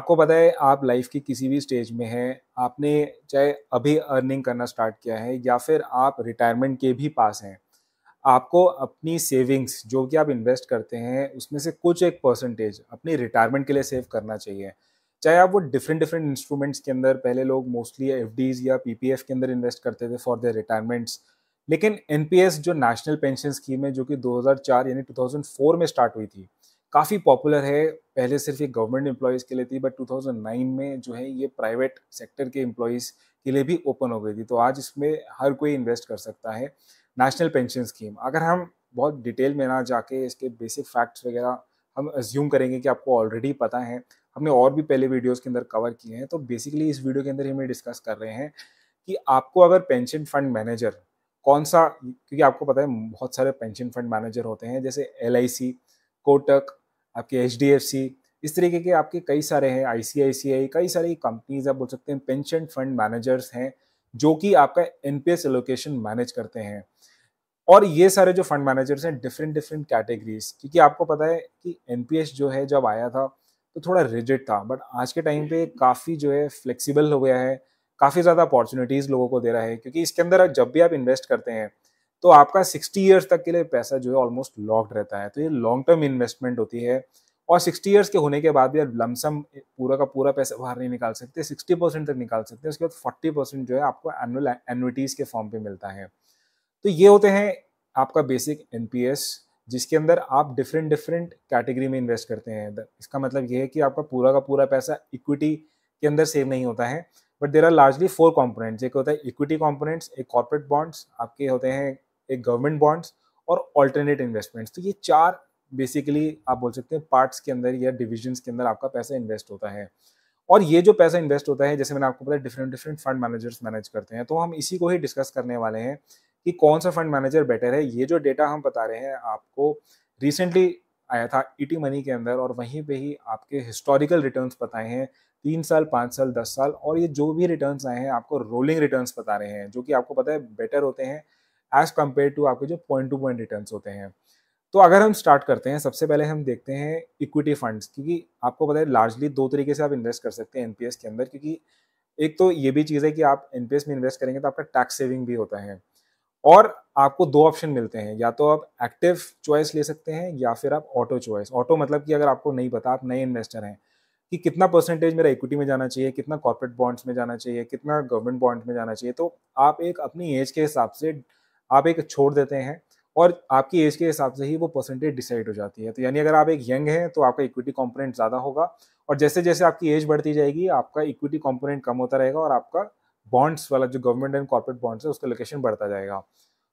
आपको पता है आप लाइफ की किसी भी स्टेज में हैं, आपने चाहे अभी अर्निंग करना स्टार्ट किया है या फिर आप रिटायरमेंट के भी पास हैं, आपको अपनी सेविंग्स जो कि आप इन्वेस्ट करते हैं उसमें से कुछ एक परसेंटेज अपनी रिटायरमेंट के लिए सेव करना चाहिए। चाहे आप वो डिफरेंट डिफरेंट इंस्ट्रूमेंट्स के अंदर पहले लोग मोस्टली एफडीज या पीपीएफ के अंदर इन्वेस्ट करते थे फॉर देयर रिटायरमेंट्स, लेकिन एनपीएस जो नेशनल पेंशन स्कीम है जो कि 2004 यानी 2004 में स्टार्ट हुई थी, काफ़ी पॉपुलर है। पहले सिर्फ ये गवर्नमेंट एम्प्लॉयज़ के लिए थी बट 2009 में जो है ये प्राइवेट सेक्टर के एम्प्लॉयज़ के लिए भी ओपन हो गई थी। तो आज इसमें हर कोई इन्वेस्ट कर सकता है। नेशनल पेंशन स्कीम, अगर हम बहुत डिटेल में ना जाके इसके बेसिक फैक्ट्स वगैरह हम अज्यूम करेंगे कि आपको ऑलरेडी पता है, हमने और भी पहले वीडियोज़ के अंदर कवर किए हैं। तो बेसिकली इस वीडियो के अंदर हम ये डिस्कस कर रहे हैं कि आपको अगर पेंशन फंड मैनेजर कौन-सा, क्योंकि आपको पता है बहुत सारे पेंशन फंड मैनेजर होते हैं जैसे एलआईसी, कोटक, आपके एचडीएफसी, इस तरीके के आपके कई सारे हैं, आईसीआईसीआई, कई सारी कंपनीज आप बोल सकते हैं पेंशन फंड मैनेजर्स हैं जो कि आपका एनपीएस एलोकेशन मैनेज करते हैं। और ये सारे जो फंड मैनेजर्स हैं डिफरेंट डिफरेंट कैटेगरीज, क्योंकि आपको पता है कि एनपीएस जो है जब आया था तो थोड़ा रिजिड था बट आज के टाइम पे काफ़ी जो है फ्लेक्सिबल हो गया है, काफ़ी ज़्यादा अपॉर्चुनिटीज़ लोगों को दे रहा है, क्योंकि इसके अंदर जब भी आप इन्वेस्ट करते हैं तो आपका 60 ईयर्स तक के लिए पैसा जो है ऑलमोस्ट लॉक्ड रहता है। तो ये लॉन्ग टर्म इन्वेस्टमेंट होती है और 60 ईयर्स के होने के बाद भी आप लमसम पूरा का पूरा पैसा बाहर नहीं निकाल सकते, 60% तक निकाल सकते हैं। उसके बाद 40% जो है आपको एनुअल एन्युइटीज़ के फॉर्म पे मिलता है। तो ये होते हैं आपका बेसिक एनपीएस, जिसके अंदर आप डिफरेंट डिफरेंट कैटेगरी में इन्वेस्ट करते हैं। इसका मतलब ये है कि आपका पूरा का पूरा पैसा इक्विटी के अंदर सेव नहीं होता है, but there are largely 4 components. एक होता है इक्विटी कंपोनेंट्स, एक कॉर्पोरेट बॉन्ड्स आपके होते हैं, एक गवर्नमेंट बॉन्ड्स और ऑल्टरनेट इन्वेस्टमेंट्स। तो ये 4 बेसिकली आप बोल सकते हैं पार्ट्स के अंदर या डिविजन्स के अंदर आपका पैसा इन्वेस्ट होता है। और ये जो पैसा इन्वेस्ट होता है, जैसे मैंने आपको बताया, different different fund managers manage करते हैं। तो हम इसी को ही डिस्कस करने वाले हैं कि कौन सा फंड मैनेजर बेटर है। ये जो डेटा हम बता रहे हैं आपको रिसेंटली आया था ईटी मनी के अंदर, और वहीं पे ही आपके हिस्टोरिकल रिटर्न्स बताए हैं, 3 साल, 5 साल, 10 साल, और ये जो भी रिटर्न्स आए हैं आपको रोलिंग रिटर्न्स बता रहे हैं, जो कि आपको पता है बेटर होते हैं एज कम्पेयर टू आपके जो पॉइंट टू पॉइंट रिटर्न्स होते हैं। तो अगर हम स्टार्ट करते हैं, सबसे पहले हम देखते हैं इक्विटी फंड्स, क्योंकि आपको पता है लार्जली 2 तरीके से आप इन्वेस्ट कर सकते हैं एनपीएस के अंदर। क्योंकि एक तो ये भी चीज़ है कि आप एनपीएस में इन्वेस्ट करेंगे तो आपका टैक्स सेविंग भी होता है, और आपको 2 ऑप्शन मिलते हैं, या तो आप एक्टिव चॉइस ले सकते हैं या फिर आप ऑटो चॉइस। ऑटो मतलब कि अगर आपको नहीं पता, आप नए इन्वेस्टर हैं, कि कितना परसेंटेज मेरा इक्विटी में जाना चाहिए, कितना कॉर्पोरेट बॉन्ड्स में जाना चाहिए, कितना गवर्नमेंट बॉन्ड्स में जाना चाहिए, तो आप एक अपनी एज के हिसाब से आप एक छोड़ देते हैं, और आपकी एज के हिसाब से ही वो परसेंटेज डिसाइड हो जाती है। तो यानी अगर आप एक यंग हैं तो आपका इक्विटी कंपोनेंट ज़्यादा होगा, और जैसे जैसे आपकी एज बढ़ती जाएगी आपका इक्विटी कंपोनेंट कम होता रहेगा, और आपका बॉन्ड्स वाला जो गवर्नमेंट एंड कॉर्पोरेट बॉन्ड्स है उसका लोकेशन बढ़ता जाएगा।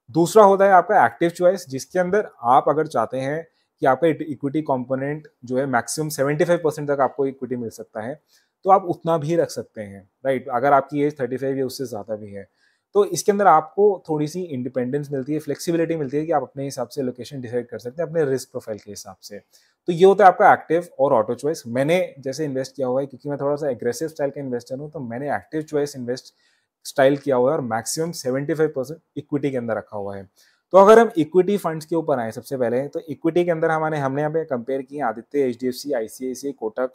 दूसरा होता है आपका एक्टिव चॉइस, जिसके अंदर आप अगर चाहते हैं कि आपका इक्विटी कंपोनेंट जो है मैक्सिमम 75% तक आपको इक्विटी मिल सकता है, तो आप उतना भी रख सकते हैं, राइट? अगर आपकी एज 35 या उससे ज़्यादा भी है, तो इसके अंदर आपको थोड़ी सी इंडिपेंडेंस मिलती है, फ्लेक्सिबिलिटी मिलती है कि आप अपने हिसाब से लोकेशन डिसाइड कर सकते हैं अपने रिस्क प्रोफाइल के हिसाब से। तो ये होता है आपका एक्टिव और ऑटो चॉइस। मैंने जैसे इन्वेस्ट किया हुआ है, क्योंकि मैं थोड़ा सा एग्रेसिव स्टाइल का इन्वेस्टर हूँ, तो मैंने एक्टिव चॉइस इन्वेस्ट स्टाइल किया हुआ है और मैक्सिमम 75% इक्विटी के अंदर रखा हुआ है। तो अगर हम इक्विटी फंड्स के ऊपर आए सबसे पहले, तो इक्विटी के अंदर हमने यहाँ पे कंपेयर किए Aditya, HDFC, ICICI, Kotak,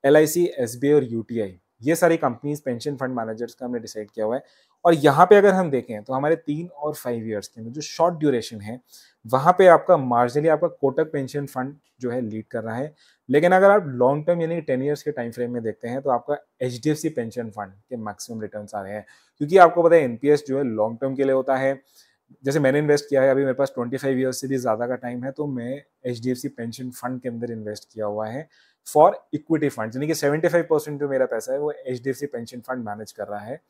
LIC, SBI और यूटीआई। ये सारी कंपनीज पेंशन फंड मैनेजर्स का हमने डिसाइड किया हुआ है। और यहाँ पे अगर हम देखें तो हमारे 3 और 5 ईयर्स के अंदर जो शॉर्ट ड्यूरेशन है, वहाँ पे आपका मार्जिनली आपका कोटक पेंशन फंड जो है लीड कर रहा है। लेकिन अगर आप लॉन्ग टर्म यानी 10 ईयर्स के टाइम फ्रेम में देखते हैं तो आपका एचडीएफसी पेंशन फंड के मैक्सिमम रिटर्न्स आ रहे हैं, क्योंकि आपको पता है एनपीएस जो है लॉन्ग टर्म के लिए होता है। जैसे मैंने इन्वेस्ट किया है, अभी मेरे पास 25 ईयर्स से भी ज़्यादा का टाइम है, तो मैं एचडीएफसी पेंशन फंड के अंदर इन्वेस्ट किया हुआ है फॉर इक्विटी फंड, यानी कि 75% जो मेरा पैसा है वो एचडीएफसी पेंशन फंड मैनेज कर रहा है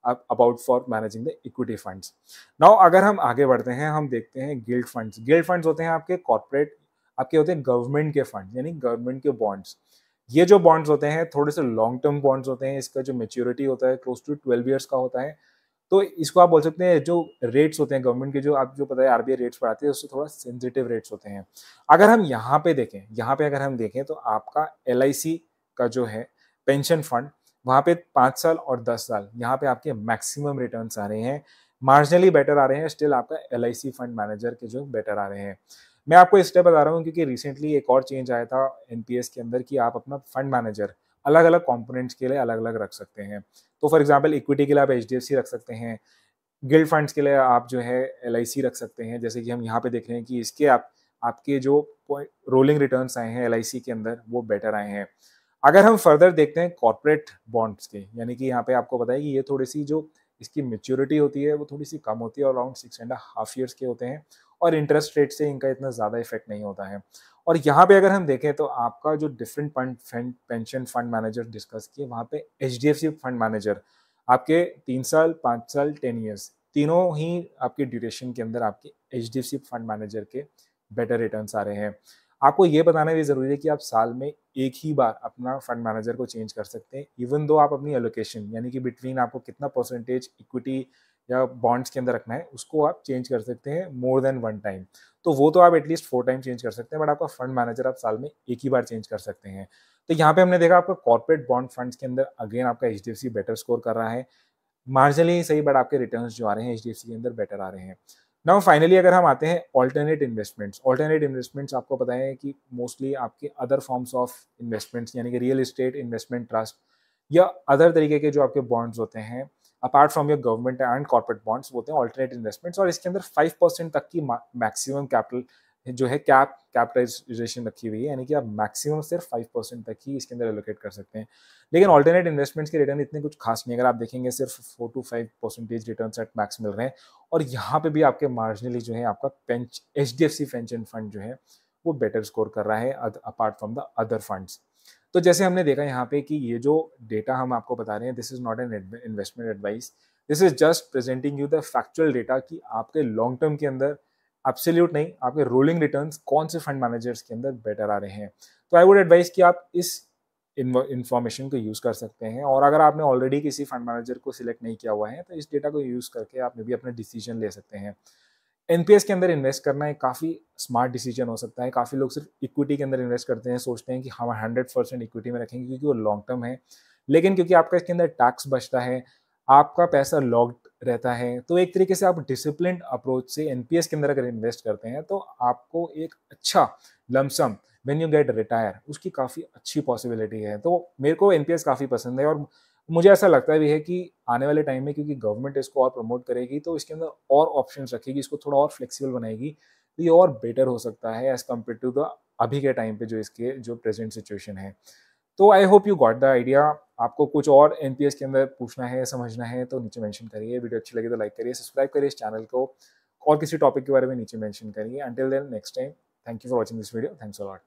about for managing the equity funds. Now अगर हम आगे बढ़ते हैं, हम देखते हैं गिल्ड फंड्स। गिल्ड फंड्स होते हैं आपके कॉर्पोरेट, आपके होते हैं गवर्नमेंट के फंड, यानी गवर्नमेंट के बॉन्ड्स। ये जो बॉन्ड्स होते हैं थोड़े से लॉन्ग टर्म बॉन्ड्स होते हैं, इसका जो मेच्योरिटी होता है क्लोज टू 12 ईयर्स का होता है। तो इसको आप बोल सकते हैं जो रेट्स होते हैं गवर्नमेंट के, जो आप जो पता है आरबीआई रेट्स बढ़ाती है, उससे थोड़ा सेंसिटिव रेट्स होते हैं। अगर हम यहाँ पे देखें, यहाँ पे अगर हम देखें तो आपका एलआईसी का जो है पेंशन फंड, वहाँ पे 5 साल और 10 साल यहाँ पे आपके मैक्सिमम रिटर्न्स आ रहे हैं, मार्जिनली बेटर आ रहे हैं। स्टिल आपका एलआईसी फंड मैनेजर के जो बेटर आ रहे हैं। मैं आपको इसलिए बता रहा हूँ क्योंकि रिसेंटली एक और चेंज आया था एनपीएस के अंदर कि आप अपना फंड मैनेजर अलग अलग कॉम्पोनेंट्स के लिए अलग अलग रख सकते हैं। तो फॉर एग्जाम्पल इक्विटी के लिए आप HDFC रख सकते हैं, गिल्ड फंड्स के लिए आप जो है LIC रख सकते हैं, जैसे कि हम यहाँ पे देख रहे हैं कि इसके आपके जो रोलिंग रिटर्न्स आए हैं LIC के अंदर वो बेटर आए हैं। अगर हम फर्दर देखते हैं कॉर्पोरेट बॉन्ड्स के, यानी कि यहाँ पे आपको पता है कि ये थोड़ी सी जो इसकी मेच्योरिटी होती है वो थोड़ी सी कम होती है, अराउंड 6.5 ईयर्स के होते हैं, और इंटरेस्ट रेट से इनका इतना ज़्यादा इफेक्ट नहीं होता है। और यहाँ पे अगर हम देखें तो आपका जो different fund pension fund manager discuss किए, वहाँ पे HDFC फंड मैनेजर आपके 3 साल, 5 साल, 10 ईयर्स तीनों ही आपके ड्यूरेशन के अंदर आपके HDFC फंड मैनेजर के बेटर रिटर्न्स आ रहे हैं। आपको ये बताना भी ज़रूरी है कि आप साल में एक ही बार अपना फंड मैनेजर को चेंज कर सकते हैं, इवन दो आप अपनी एलोकेशन यानी कि बिटवीन आपको कितना परसेंटेज इक्विटी या बॉन्ड्स के अंदर रखना है उसको आप चेंज कर सकते हैं मोर देन वन टाइम। तो वो तो आप एटलीस्ट 4 टाइम चेंज कर सकते हैं, बट आपका फंड मैनेजर आप साल में एक ही बार चेंज कर सकते हैं। तो यहाँ पे हमने देखा आपका कॉर्पोरेट बॉन्ड फंड्स के अंदर अगेन आपका HDFC बेटर स्कोर कर रहा है, मार्जिनली सही, बट आपके रिटर्न्स जो आ रहे हैं HDFC के अंदर बेटर आ रहे हैं। नाउ फाइनली अगर हम आते हैं ऑल्टरनेट इन्वेस्टमेंट्स आपको पता है कि मोस्टली आपके अदर फॉर्म्स ऑफ इन्वेस्टमेंट्स यानी कि रियल एस्टेट इन्वेस्टमेंट ट्रस्ट या अदर तरीके के जो आपके बॉन्ड्स होते हैं apart from your government and corporate bonds होते हैं ऑल्टरनेट इन्वेस्टमेंट्स, और इसके अंदर 5% तक की मैक्सिमम कैपिटल जो है कैपिटलाइजेशन रखी हुई है, यानी कि आप मैक्सिमम सिर्फ 5% तक ही इसके अंदर एलोकेट कर सकते हैं। लेकिन ऑल्टरनेट इन्वेस्टमेंट्स के रिटर्न इतने कुछ खास नहीं, अगर आप देखेंगे सिर्फ 4 to 5% रिटर्न एट मैक्स मिल रहे हैं, और यहाँ पे भी आपके मार्जिनली जो है आपका HDFC पेंशन फंड जो है वो बेटर स्कोर कर रहा है apart from the other funds. तो जैसे हमने देखा यहाँ पे कि ये जो डेटा हम आपको बता रहे हैं, this is not an investment advice, this is just presenting you the factual data कि आपके लॉन्ग टर्म के अंदर एब्सोल्यूट नहीं, आपके रोलिंग रिटर्न्स कौन से फंड मैनेजर्स के अंदर बेटर आ रहे हैं। तो आई वुड एडवाइस कि आप इस इन्फॉर्मेशन को यूज़ कर सकते हैं, और अगर आपने ऑलरेडी किसी फंड मैनेजर को सिलेक्ट नहीं किया हुआ है तो इस डेटा को यूज़ करके आप भी अपने डिसीजन ले सकते हैं। NPS के अंदर इन्वेस्ट करना एक काफ़ी स्मार्ट डिसीजन हो सकता है। काफ़ी लोग सिर्फ इक्विटी के अंदर इन्वेस्ट करते हैं, सोचते हैं कि हम 100% इक्विटी में रखेंगे क्योंकि वो लॉन्ग टर्म है, लेकिन क्योंकि आपका इसके अंदर टैक्स बचता है, आपका पैसा लॉक्ड रहता है, तो एक तरीके से आप डिसिप्लिन्ड अप्रोच से NPS के अंदर अगर इन्वेस्ट करते हैं तो आपको एक अच्छा lump sum when you get retire उसकी काफ़ी अच्छी पॉसिबिलिटी है। तो मेरे को NPS काफ़ी पसंद है, और मुझे ऐसा लगता भी है कि आने वाले टाइम में क्योंकि गवर्नमेंट इसको और प्रमोट करेगी तो इसके अंदर और ऑप्शंस रखेगी, इसको थोड़ा और फ्लेक्सिबल बनाएगी, तो ये और बेटर हो सकता है एज कम्पेयर टू द अभी के टाइम पे जो इसके जो प्रेजेंट सिचुएशन है। तो I hope you got the idea. आपको कुछ और NPS के अंदर पूछना है, समझना है तो नीचे मेंशन करिए। वीडियो अच्छी लगी तो लाइक करिए, सब्सक्राइब करिए इस चैनल को, और किसी टॉपिक के बारे में नीचे मेंशन करिए। Until then next time, thank you for watching this video, thanks a lot.